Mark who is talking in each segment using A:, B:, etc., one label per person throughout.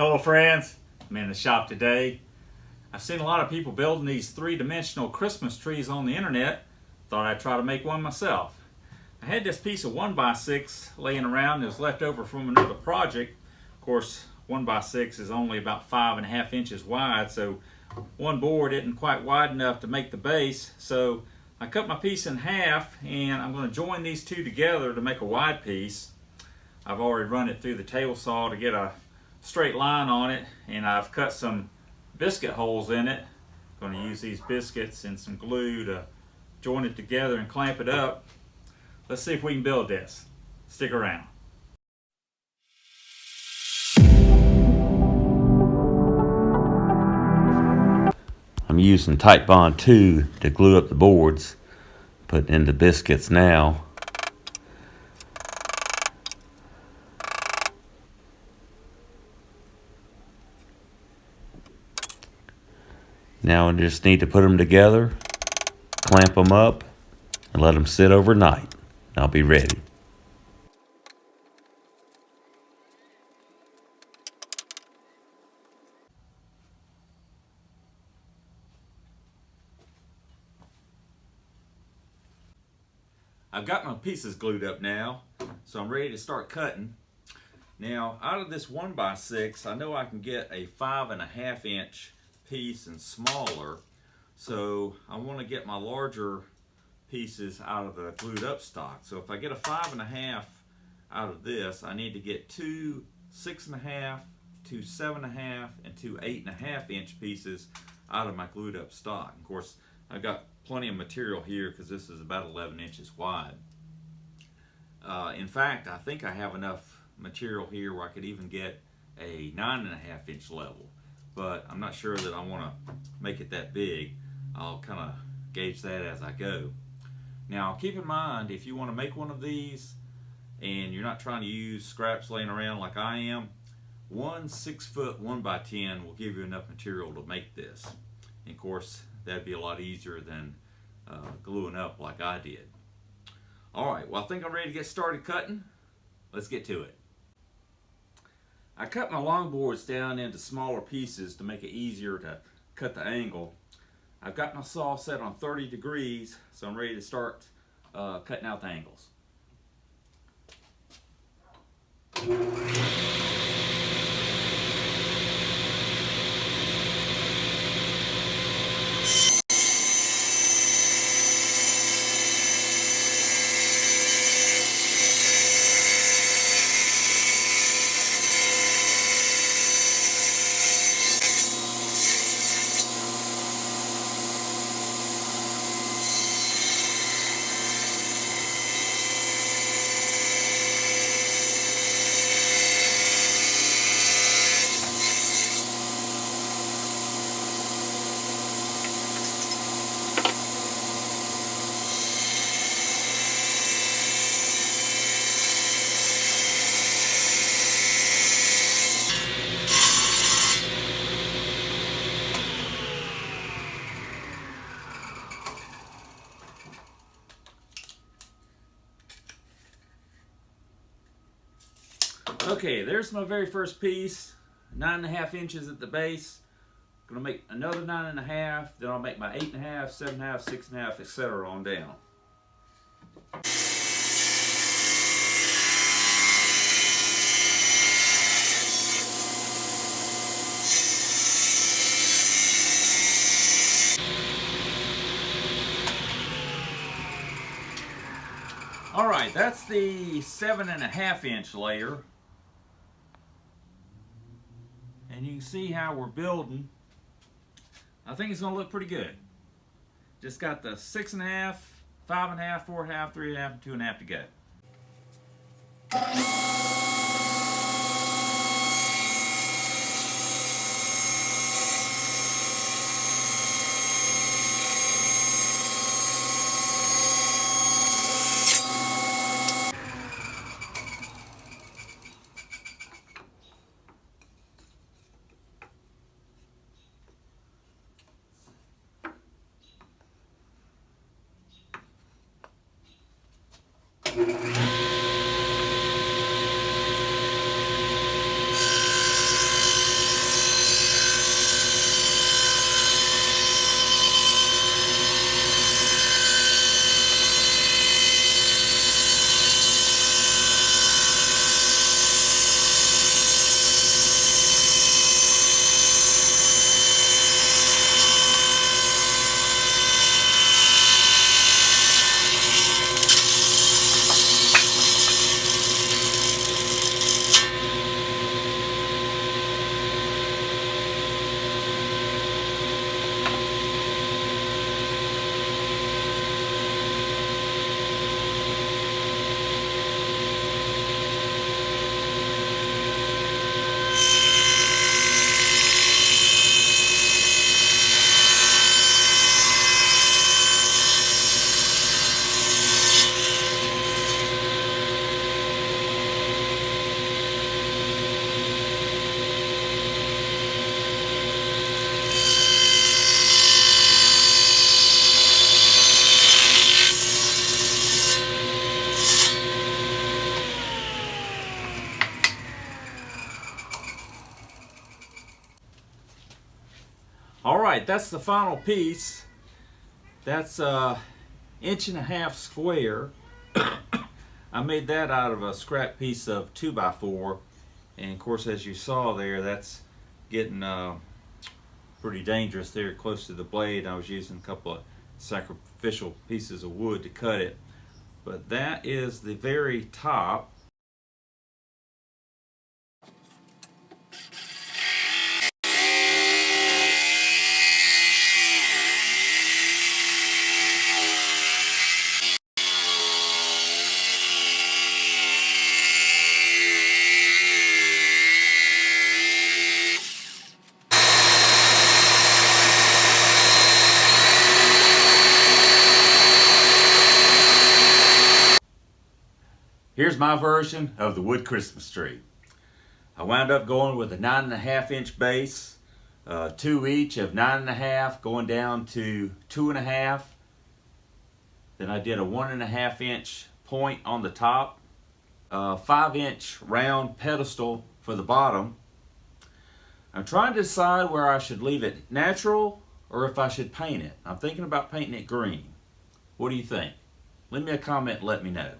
A: Hello friends, I'm in the shop today. I've seen a lot of people building these three-dimensional Christmas trees on the internet. Thought I'd try to make one myself. I had this piece of 1x6 laying around that was left over from another project. Of course, 1x6 is only about 5.5 inches wide, so one board isn't quite wide enough to make the base. So I cut my piece in half and I'm going to join these two together to make a wide piece. I've already run it through the table saw to get a straight line on it, and I've cut some biscuit holes in it. I'm going to use these biscuits and some glue to join it together and clamp it up. Let's see if we can build this. Stick around.
B: I'm using Tight Bond 2 to glue up the boards. Putting in the biscuits now. Now I just need to put them together, clamp them up, and let them sit overnight. I'll be ready.
A: I've got my pieces glued up now, so I'm ready to start cutting. Now, out of this 1x6, I know I can get a 5.5 inch piece and smaller, so I want to get my larger pieces out of the glued up stock. So if I get a 5.5 out of this, I need to get two 6.5, two 7.5, and two 8.5 inch pieces out of my glued up stock. Of course, I've got plenty of material here because this is about 11 inches wide. In fact, I think I have enough material here where I could even get a 9.5 inch level, but I'm not sure that I want to make it that big. I'll kind of gauge that as I go. Now keep in mind, if you want to make one of these and you're not trying to use scraps laying around like I am, one 6-foot 1x10 will give you enough material to make this. And of course, that'd be a lot easier than gluing up like I did. Alright, well I think I'm ready to get started cutting. Let's get to it. I cut my long boards down into smaller pieces to make it easier to cut the angle. I've got my saw set on 30 degrees, so I'm ready to start cutting out the angles. Okay, there's my very first piece, 9.5 inches at the base. I'm gonna make another 9.5, then I'll make my 8.5, 7.5, 6.5, etc. on down. Alright, that's the 7.5 inch layer. And you can see how we're building. I think it's going to look pretty good. Just got the 6.5, 5.5, 4.5, 3.5, and 2.5 to go. All right, that's the final piece. That's 1.5 inch square. I made that out of a scrap piece of 2x4, and of course, as you saw there, that's getting pretty dangerous there close to the blade. I was using a couple of sacrificial pieces of wood to cut it, but that is the very top. Here's my version of the wood Christmas tree. I wound up going with a 9.5 inch base, 2 each of 9.5 going down to 2.5. Then I did a 1.5 inch point on the top, 5 inch round pedestal for the bottom. I'm trying to decide where I should leave it natural or if I should paint it. I'm thinking about painting it green. What do you think? Leave me a comment and let me know.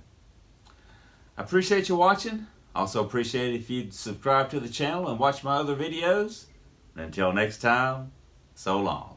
A: I appreciate you watching. Also appreciate it if you'd subscribe to the channel and watch my other videos. And until next time, so long.